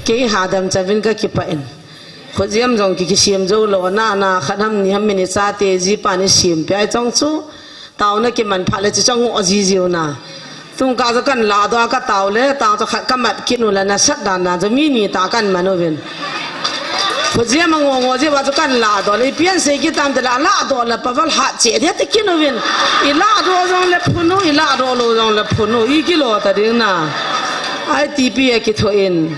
cái hà đam cha vin cái kịp pain khối diêm dòng cái xiêm dâu lò na khát ham ni ham mình sa tê gì pani xiêm pe trong chú tao nó cái mình phải là chỉ trong ngõ gì diêu na tung cả cho căn lá đó cả tao lấy tao cho khát cái mặt kia nó là na sát đàn na cho mini ta căn mà nó viên khối diêm mà ngõ gì vào cho căn lá đó lấy biến xây cái tam để lá đó là bảo vào hạt chế thế kia nó viên ý lá đó dòng là phun nó ý lá đó lô dòng là phun nó ý cái lô ta đến na ai tipi cái thôi in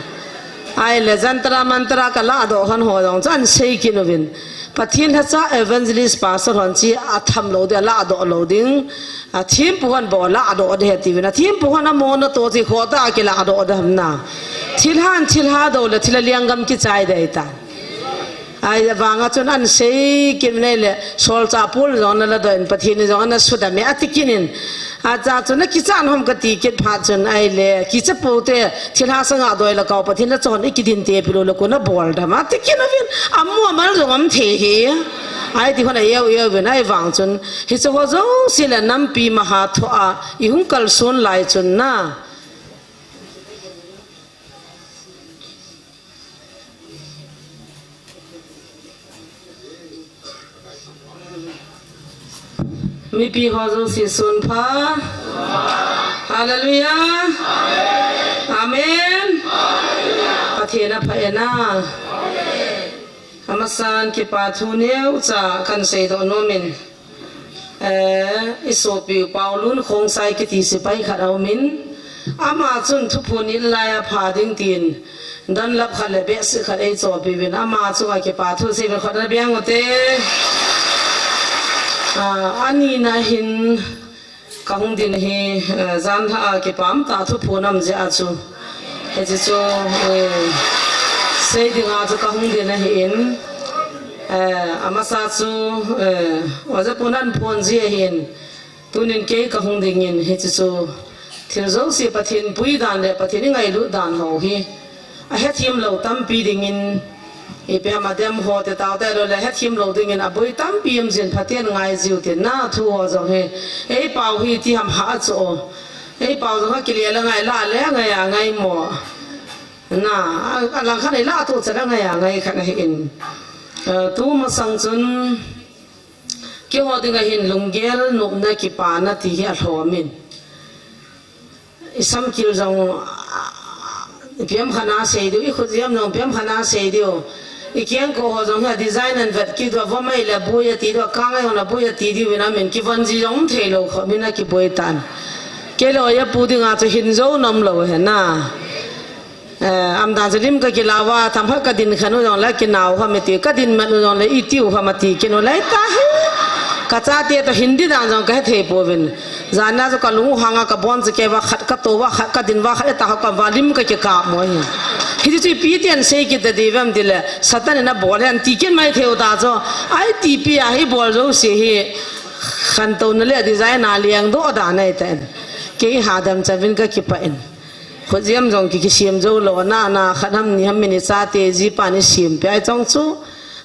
ai là jantra mantra cả lá đó hắn hồ dòng chân xây kia nó viên pathin ha cha evangelist pastor hon chi atham lo de la do lo ding a thim puhan bo la do de ti na thim puhan a mon to chi khota ke la do de hamna thilha do le thila liangam ki chai dai ta ai wanga chon an sei kin ne le sol cha pul zon la do in pathin zon na suda me atikinin a cha chon ki chan hom ka ti ke pha chon ai le ki cha pu te thilha sanga do la ka pathin la chon ki din te pilo lo ko na bol da ma tikin vin amu mal zo am the he ai ti khona yeu ben ai wang chon hi cho ho zo sila nam pi ma ha tho a I hung kal son lai chon na mi pi ho zo si sun pha hallelujah amen pathena phaena amasan ki pathu neu cha kan sei do nomin isopi paulun khong sai ki ti se pai kharau min ama chun thupunin laya phading tin dan lap khale be se khare cho bi bin ama chu ki pathu se be khara biang ote ani na hin kahung din hi zan tha ke pam ta thu phunam je achu he je chu sei dinga chu kahung din hi in amasa chu waja punan phon je hin tunin ke kahung ding in he chu thil zo si pathin pui dan le pathin ngai lu dan ho hi a he thim lo tam pi ding in ipe madam ho te taw te lo le he thim lo ding in aboi tam pm jin phaten ngai jiu te na thu ho zo he ei pau hi ti ham ha cho ei pau zo ha kile la ngai la le ngai mo na ala kha nei la tu cha ngai kha ngai in tu ma sang chun ki ho ding hin lunggel nup na ki pa na ti hi a hlomin isam kil zong piam khana sei du I khujiam no piam khana sei du ikian ko ho jong ha design and vet ki do wa mai la buya ti do ka ngai ona buya ti di wina men ki van ji jong thelo kho mina ki boy tan ke lo ya pu di nga cho hin zo nam lo he na am da jalim ka ki lawa tham ha ka din khanu jong la ki naw ha me ti ka din ma jong le I tiu ha ma ti ki no lai ta he ka cha ti to hindi da jong ka the po win zana jo ka lu hanga ka bon je ke wa khat ka to wa khat ka din wa khat ta ka walim ka ki ka mo hi hi ji pi tian sei ki da devam dile satan na bol han ti ken mai theo da jo ai ti pi a hi bol jo se hi khan to na le design na liang do da nai ten ke ha dam cha vin ka ki pa in khoi diam jong ki xiêm zo lo na khat ham ni ham min sa te ji pani xiêm pe trong chu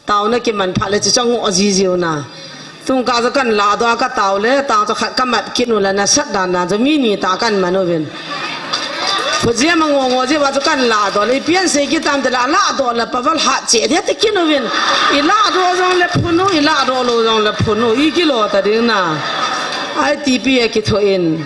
tao na ki man pha le chi trong ngõ ji jiu na tung cả cho căn lá đó cả tàu lấy tàu cho cái mặt kia nó là na sát đàn na cho mini ta căn mà nó viên khối diêm mà ngõ gì vào cho căn lá đó lấy biến xây cái tam để lá đó là bảo vào hạt chế thế kia nó viên ý lá đó dòng là phun nó ý lá đó lô dòng là phun nó ý cái lô ta đến na ai tipi cái thôi in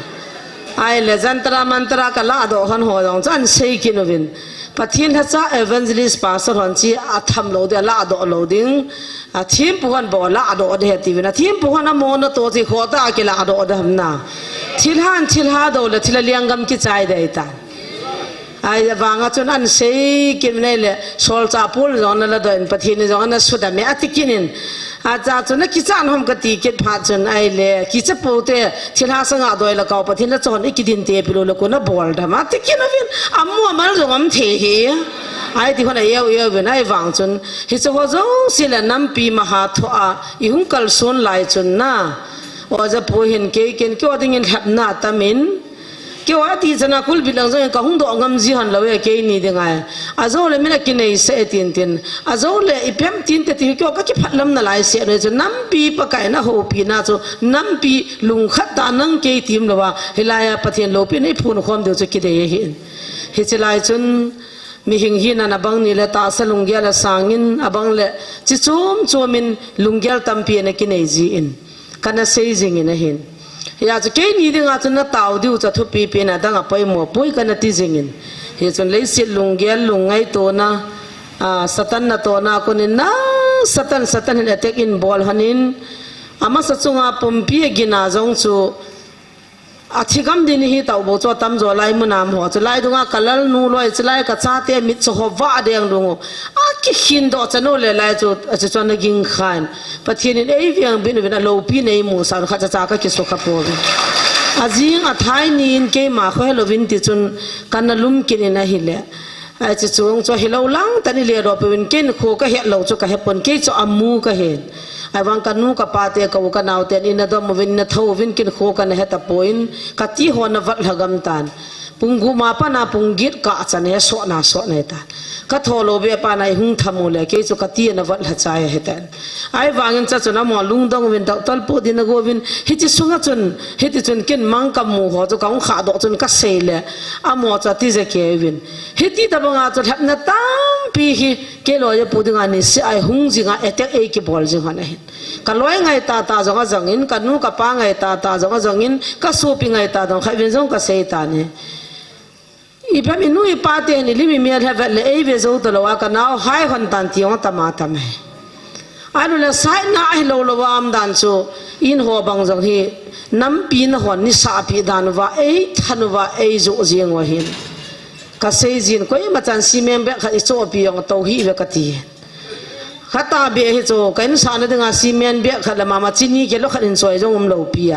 ai là jantra mantra cả lá đó hắn hồ dòng chân xây kia nó viên pathin ha cha evangelist pastor hon chi atham lo de la do lo ding a thim puhan bo la do de ti na thim puhan a mon to chi khota ke la do de hamna thilha do le thila liangam ki chai dai ta ai wanga chon an sei kin ne le sol cha pul zon la do in pathin zon na suda me atikinin a cha chon ki chan hom ka ti ke pha chon ai le ki cha pu te thilha sanga do la ka pathin la chon ki din te pilo lo ko na bol da ma tikin vin amu mal zo am the he ai ti khona yeu ben ai wang chon hi cho ho zo sila nam pi ma ha tho a I hung kal son lai chon na o ja pu hin ke ken ko ding in hap na tamin kêu ati chana kul bilang zo ka hung do ngam ji han lawe ke ni de ngai azo le mina ki nei se tin azo le ipem tin te ti kyo ka ki phatlam na lai se re jo nam pi pa kai na ho pi na jo nam pi lung khat ta nang ke tim lawa hilaya pathian lo pi nei phun khom de jo ki de hi chelai chun มีหิงหินันอบังนี่ละตาสลุงเกลสางินอบังละจิจุมจวมินลุงเกลตัมปีนกินเอจีอินกันน่ะเซจิงินเห็นอยากจะเกนี่ดึงอาจจะน่ะตาวดิวจะทุบปีเป็นดังอภัยมัวปุยกันน่ะติจิงินเฮจนเลยสิลุงเกลลุงไงตัวนะสตันน่ะตัวนะคนนี้นะสตันเห็นเทคอินบอลฮันินอามาสัจจงอาปมปีกินาจงจูอาทิกรรมดินฮีตาวโบจวตั้มจวไลมุนามหัวจะไลดุงอาคัลลนูลอยจะไลกัจจาเตมิดจะหัวว่าเดียงดุงอาคิหินดอจะโนเลไลจูจะจวนกิงขานปะเทียนเอวียงบินวินาโลปีในมูสาวข้าจะจากกิสุขภูมิอาจิงอาไทยนินเกมาขวยโลวินติจุนกันนลุมกินนะฮิเลไอจะจวงจะฮิโลลังตันเลียรอไปวินกินโคก็เฮโลจะก็เฮปนเกจะอามูก็เห็นไอ้วังกันนูกับปาเตะกับกันเอาเตนินดอมวินนทวินกินโคกันเฮตาปอยน์กัดที่หัวนวัดหกัมตันปุงกุมาปนาปุงกิดกะจันเฮสวนาสวเนตันกัดทอโลเบปานาหุงทำมูเลเกจุกัดที่นวัดหใจเฮตันไอ้วังกันจะจุนมอลุงดงวินตัลปูดินกวินฮิจิสุงจุนฮิจิจุนกินมังกัมมูหัวจุกังขาดจุนกัสเซเลอามอจัติเจเกวินฮิติตะบังอาจุทับนตัมปีฮิเกลอยปูดิงานิสไอ้หุงจิงาเอเตเอกิบอลจิงานะเห็นกันลอยไงตาจงอาจังอินกันนูกับป้าไงตาจงอาจังอินก็สูบไงตาจงใครเป็นจงก็เสียตาเนี่ยอีพามินูอีปาเตนี่ลิมิเมียร์เฮเวลเอเวโซตโลวากันเอาหายคนตันที่องตมาทำไมอันนั้นสายน่าให้โลวามดันโซอินหัวบังจงที่น้ำปีนหัวนิสาปีดานว่าทันว่าโจเจียงวะหินก็เสียจีนก็ยังมาจันซีเมนเบกอิโซปีองโตฮีเบกตีข้าตาเบียฮิโจกันสานดึงอาซีเมนเบียขัดละมามาจินีเกลขัดอินซอยจงเราปีย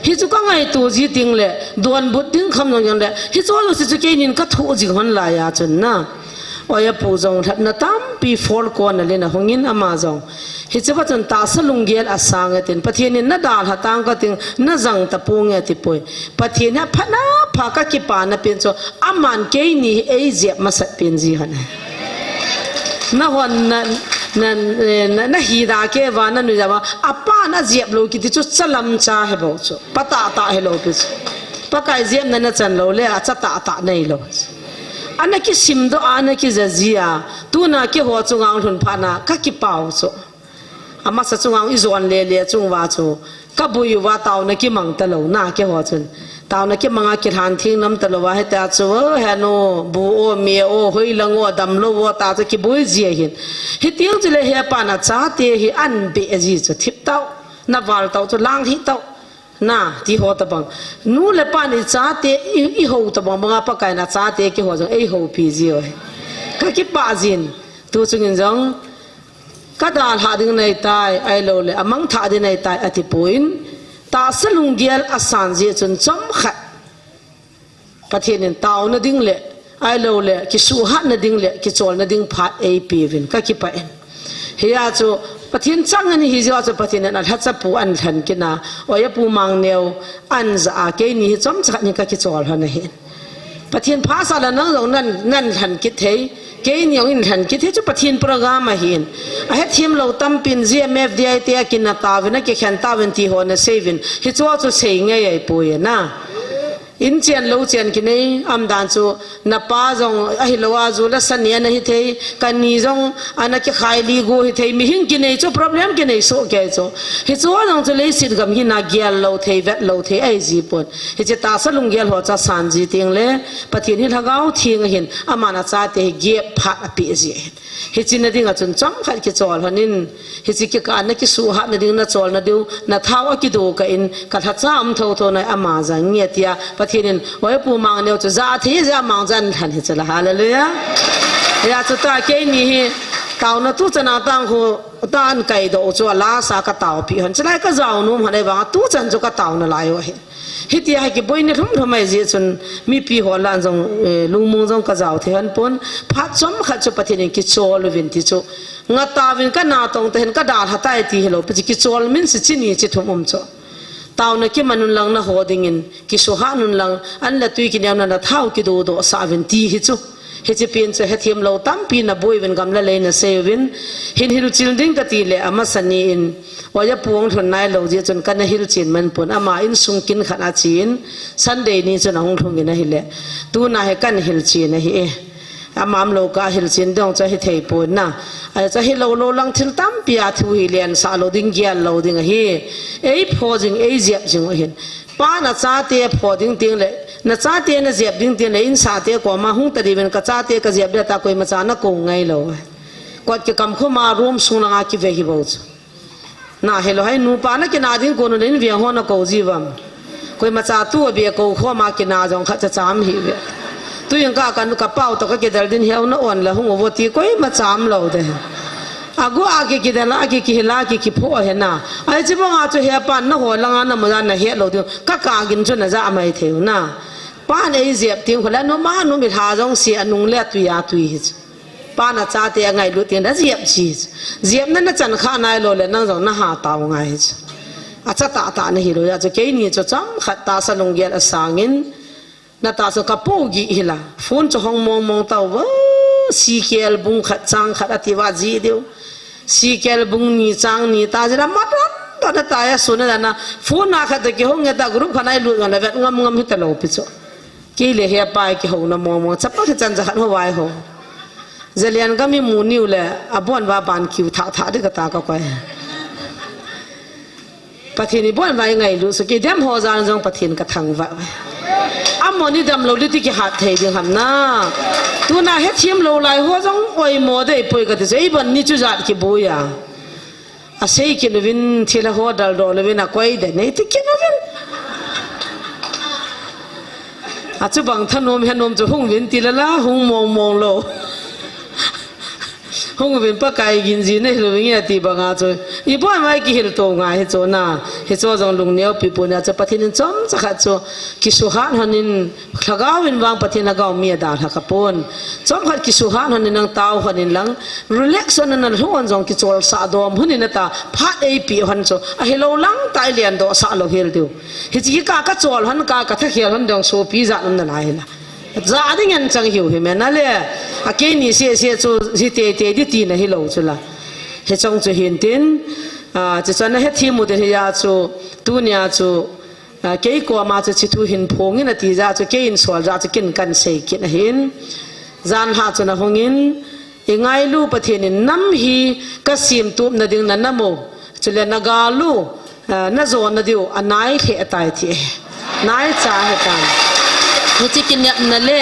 ฮิโจก็ไงตัวจีติงเล่ดวนบุตรดึงคำนองยังเล่ฮิโจรู้สึกเกนินก็ถูกจิกันลายาจนนะว่าอย่าปูจงทัดนาตั้มปีฟอลกวนเลยนะหงินอามาจงฮิโจว่าจนตาสลุงเกลอาสางเตินปะเทียนน่ะดาลหัตังก็ติงน่ะจังตะปูงเงติปอยปะเทียนน่ะพันะพักกิปานะเป็นโจอามันเกนี่เจียบมาสัตเป็นจีฮันนะวันนั่นฮีดาเกวานั่นนี่จะว่าอาป้าน่ะเจียบโลกิติจุดสลัมจ้าเฮบ่จุปะตาตาเฮโลกิจุปะกายเจียบนั่นน่ะจันโลเลยอาจะตาตาในโลอันนั้นกิซิมโดอันนั้นกิจะเจียตูน่ะกิหัวจงอังทุนพานะก็กิเป่าจุอามาสัจจงอังอิจวนเล่จงว่าจุก็บุยว่าเต่าน่ะกิมังตะโลน่ะกิหัวจุนตาวนักเก็บมังกิทานทิ้งน้ำตลอดให้ตาชัวเฮโนบูโอเมียโอเฮลังโอดำโลวตาจะกิบุยเจียหินฮิติงจุเลเฮียปานาจ้าเตหิอันเบอจีจุทิพเต้านับวาลเต้าจุล้างหิเต้าน่าที่หัวตะบังนู่นเลปานิจ้าเตอีหัวตะบังบังอาปะไก่น่าจ้าเตกิหัวจังไอหัวปีเจียวก็กิปาจินตัวจุงจังก็ดาลหาดึงในตายไอโลเลอมังถาดึงในตายอธิปุยนตาสลุงเกียลอาสานเจียจนจำขัดประเทศนี้ตาวนดิ่งเละไอโลเละกิสุหันดิ่งเละกิจวลดิ่งพัดเอพีวินก็คิดไปเฮียจูประเทศจังนี่ฮิจว่าจูประเทศนั้นฮัตจะปูอันทันกินาโอ้ยปูมังเนียวอันจะอาเกนี่จำขัดนี่ก็กิจวลหันเห็นประเทศภาษาละนั่งลงนั่นทันกิจเฮเกณฑ์ยังอินทันคิดให้จุประเทศโปรแกรมมาเห็นไอ้ทีมเราตั้มปิน GMFDI เตียกินนาตาวินะเกี่ยขันตาวินที่หัวน่ะเซวินฮิตว่าจุเซงไงไอ้ปุยนะอินเจียนเราเจียนกินไอ้อัมดานจูนับป้าจงไอ้เราว่าจูละสันเนียนฮิตเฮกันนี่จงอันนั้นกี่ขายลีกูฮิตเฮมีหินกินไอ้จู problem กินไอ้โซ่แก่จูฮิตว่าจงจุเลยสิทธิ์กับหินนักเกียร์เราเทเวทเราเทไอ้จีปนฮิตจะตาสลุงเกียร์หัวจะสันจีติงเลยประเทศนี้ถ้าเขาทิ้งหินอามานาจาเตเกียร์พัดปีจีฮิจินดิ่งอ่ะจนจำขัดกิจวัตรนินฮิจิกิการนักกิสุหัดดิ่งนัจวัลนัดิวนัท้าวกิดูกันกัดหัดจ้ามท้าวท้าวในอามาจังเงียที่ประเทศนี้ว่าปูมังเนี่ยจะจ่าที่จะมังจันทันฮิจิละฮาเลลูยาอยากจะตาเกนี่ตาวนัตุจันตั้งหัวตานไก่ดอกจัวลาสากตาวพี่หันจะได้ก็จะเอานุ่มหันได้บ้างตุจันจุกตาวนั่นลายวะฮิตยาให้กิบอยนี่ทำไมเจียจนมีปีหัวล้านจงลุงมุงจงกระเจ้าที่หันปนพัดจมขัดจุปฏิเนกิโจลวินติโจงัดตาวินก็นาตรงแต่เห็นก็ด่าหัดใต้ที่เหลวปฏิกิโจลมินสิจินีจิทุมโจตาวนักกิมันนุลังนะหัวดิ่งินกิสุหานุลังอันละตุยกินยามนั้นเท้ากิดูโดสาวินตีฮิโจเฮจิเปียนจะเฮทีมเราตั้มปีนับบุยเป็นกำละเลยนะเซวินหินฮิรุจินดิ้งกติเลอามาสันนีอินว่าจะพวงทุนนายเราเจจนกันฮิรุจินมันปนอามาอินสุงกินขนาดจีนซันเดย์นี้จนหงทุงกินนะฮิเลตูน่าให้กันฮิรุจินนะฮิ อามามโลกาหิลจินดงจะให้เทปนนะจะให้โลลังทิลตั้มปีอาทุยเลียนสาโลดิ้งเกียนโลดิ้งเฮพอจิงเจ็บจิงเห็นป้าน่ะจ้าเตะพอดิ้งเลยน่ะจ้าเตะน่ะเจ็บดิ้งเลยอินสาเตะกว่ามาหุ่งตะดีเป็นกจ้าเตะก็เจ็บเดือดตาคุยมาจ้าน่ะกงไงโลกอดจะกำเข้ามารวมสุนัขกิเวฮิบอสน่าเฮโลให้นูป้าน่ะกินอาดิ้งคนนึงเวียงหัวน่ะกูจีวัมคุยมาจ้าตัวเบียกูเข้ามากินอาจงขัดจะจามหิเวตัวยังก้ากันกระเป๋าตกกิดดินเหี่ยวน่ะอ่อนละหุ่งวัวตีคุยมาจามเราเด้อากูอากิดละอากิฮิลากิพ่อเห็นน่ะไอ้ที่พวกอาจะเหี่ยปันน่ะหัวลังอันน่ะมันน่ะเหี่ยเราเดียวก็กากินจนน่ะจะไม่เที่ยวน่ะป้าเนี่ยเจ็บทิ้งคนแล้วนู้มานู้มีท่าจงเสียนุ่งเลี้ยตุยาตุยป้าน่ะจ้าเตียงไงรู้เตียงแล้วเจ็บจีเจ็บนั่นน่ะจันข้านายโลเลยนั่งจงน่ะหาตาวไงอาจจะตาเนี่ยฮิโรอาจจะแค่นี้จะจำขัดตาสลงเกียร์สางินน่ะตาสกับปูกีฮิลาฝนจะห้องมองตาวสีเขียวบุ้งขัดจังขัดอธิวาจีเดียวสีเขียวบุ้งนี่จังนี่ตาจะมาตอนนั้นตายสุนัขนะฝนนักขัดกี่ห้องเนี่ยตากรุ๊ปขนาดลุ้นกันเลยแบบงำฮิตเลวพิจกี่เลยเฮียไปกี่ห้องน่ะมองจับปักจันจะขัดหัวไว้ห้องเจริญก็มีมูนิวเลยอาบ้านว่าบานคิวท่าดิกตาก็ไปปะเทนี่บ้านว่ายังไงรู้สึกเดี๋ยวหัวจานจงปะเทนกระทังว่าอามอนี่ดำเราลิติกิหัดเทียงหำน้าตัวน่าเฮ็ดทีมเราไล่หัวจงอวยโมได้ป่วยกันที่ไอ้บันนี่จุจัดกี่บุยอาศัยกินวินที่ละหัวดัลโดลวินอะกวยเดนี่ที่กินวินอาจจะบางท่านนมเห็นนมจะหุ่งวินตีละหุ่งมองโลหุ่งวินปะไก่กินจีนให้เราอย่างเงี้ยตีบางอาจจะอีบ้านไม่กี่เห็นตัวง่ายให้โจน่ะให้โจจงลุงเนี้ยปีปุ่นอาจจะปะทินจอมจะขัดโจกิสุหันหันินขก้าวินวางปะทินขก้ามีดาหักปุ่นจอมขัดกิสุหันหันินนังเต้าหันินหลังรีแลกซ์หันนั่นหัวจงกิโจลสะดอมหันินตาพัดปีหันโจเฮโลหลังไตเลียนโดสะโลเฮลดิวเฮจิกากระโจลหันกากระทะเฮลหันดงโซปีจันนั่นอะไรล่ะจ้าดิ้งยันจังหิวเห็นไหมนั่นเลยอาเกนี่เสียจูสิเตดิตีนะฮิโลจุละเฮจงจูเห็นตินจะจวนเฮทีมุดเฮียจูตัวเนียจูเกี่ยกัวมาจะชิทูหินพงอินตีจ้าจูเกี่ยนสวลจ้าจูกินกันเสกกินหินจานหาจูนะหงินยังไงลูกประเทศนี้น้ำฮีก็สิมตุบนาดึงนั่นน้ำโมจุเลนกาลูน่าโจนนาดิวอันไหนเหตุตายที่ไหนจ่าเหตุการที่จะกินเนี่ยนั่นแหละ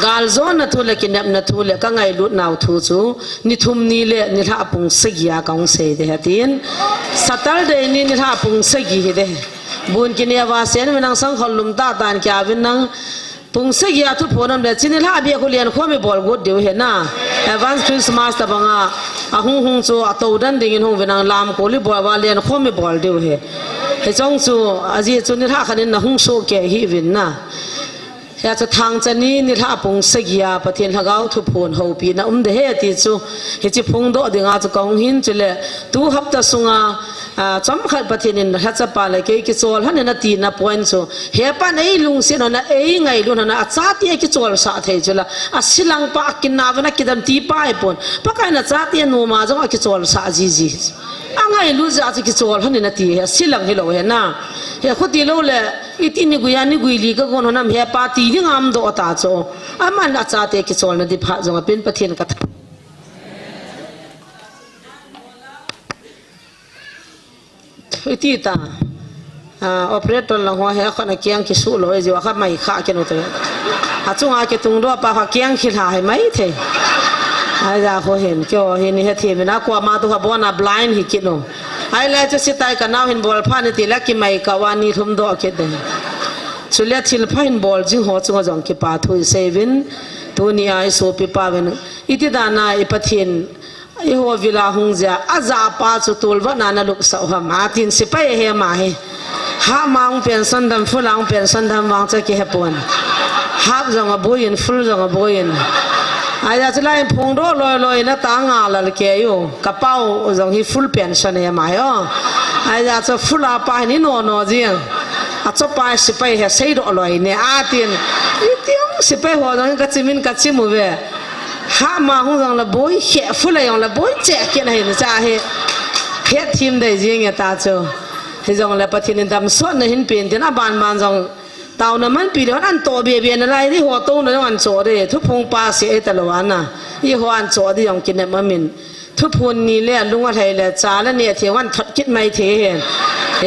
กาลโซนนั่นทุเรศกินเนี่ยนั่นทุเรศก็ไงลุดนาวทุจูนิทุมนี่แหละนิท่าปุ่งสกียากงเสดเหตุนสัตย์เดนี่นิท่าปุ่งสกีเหตุบุญกินเนี่ยวาเซนเป็นนางสังขลุมตาตานแกเป็นนางปุ่งสกียาทุกคนนั่นแหละชินิท่าเบียคุเลียนข้อไม่บอลกุดเดียวเห็นนะเอวันคริสต์มาสตะบังอาหุ่งจูอัตโตดันดิ่งหุ่งเป็นนางลามโคลิบัววาเลียนข้อไม่บอลเดียวเหตุจงจูอาจีจูนิท่าขันนินหุ่งโซเกฮิวินนะอยากจะทางจะนี้นี่ถ้าปุ่งสกียาประเทศเขาทุบพนหูปีนะเดเหตุจูเหตุพุ่งโดดดึงอาจจะกองหินจุเลตูฮับตะสุงจำขัดประเทศนี้ถ้าจะไปเลยกิจวัตรฮันนี่ตีน่ะพอยน์จูเฮปันไอ้ลุงเสียนะไอ้ไงลุงนะอาจารย์กิจวัตรสาธิตจุละอาศิลังปากกินน้ำนะกินดำตีป้ายปนปากไอ้นะอาจารย์นูมาจังกิจวัตรสาจีอังไงรู้จักกิจวัตรฮันนี่ตีเฮศิลังฮิโลเฮนะเฮขุดที่โลเลยอีที่นี่กุยานี่กุยลีก็คนนั้นเฮปาตีนี่งามโดตาโจอามันอาจารย์กิจวัตรนั่นที่พระจงเป็นประเทศกัตที่ตาออเปอเรเตอร์ละหัวเหี้ยคนเกียงคิสุโลเอจิว่าข้าไม่ข้าเกินตัวอาจุงอาเกตุงด้วยปากเกียงคิดหายไหมเถอะไอ้จ้าเขาเห็นก็เห็นนี่เทียมนะกว่ามาตัวเขาบอกน่ะ blind หิคิดโน่ไอ้เล่จะสิตายกันน้าเห็นบอลผ่านนี่ตีแล้วกินไม่กวานี่ทุ่มดอกเกิดเด่นสุดแล้วทิลพายบอลจึงหัวจึงจงกิปาทุยเซวินตัวนี้ไอ้โซปิปาวินอิติดานาอิปทินไอ้หัววิลาหงเจ้าอาจาป้าจุดตัววันนั้นลูกสาวมาตินสิไปเฮียมาเฮหามังเป็นสันดำฟุลังเป็นสันดำวางจะเกี่ยปนหาจังบุยินฟุลจังบุยินไอ้เจ้าจะไล่พงโดลอยนะตางาลเกี่ยอยู่กระเป๋าจังที่ฟุลเป็นสันเฮียมาอ๋อไอ้เจ้าจะฟุลาไปนี่โนจริงอาจจะไปสิไปเฮเสียดลอยเนี่ยอาตินอีเดียงสิไปหัวจังกัดจิมินกัดจิมูเวหามาหงจังละบุยเขี่ยฟุลเลยองละบุยแจกกันให้นะจ้าเฮเฮ็ดทีมได้จริงเนี่ยตาโจเฮจังละปะทินดำส่วนหินเป็นที่น่าบานจัง เต่าน้ำมันปีเดียวอันโตเบียเบียนอะไรที่หัวโตนั่นอันโสเดทุกพงปลาเสียแต่ละวันน่ะยี่หัวอันโสที่ยองกินเนี่ยมามินทุกพนนี่เลี้ยลุงว่าไทยแหละจ้าแล้วเนี่ยเทวันทัดคิดไม่เทเห็น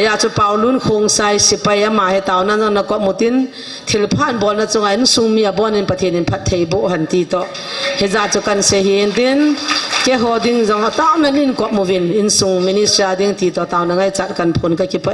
อยากจะเป่าลุ้นคงใส่สิไปยามาให้เต่านั้นนักมุตินทิลพานบอลนะจงไอ้นซุมีบอลในประเทศในพัทเทโบหันตีโตเฮจาจุกันเสียเห็นดินแกหัวดิ้งจงเต่านั้นนินกบมูวินอินซุงมินิชาดิ้งตีโตเต่านั้นไงจัดกันพนก็คิดไป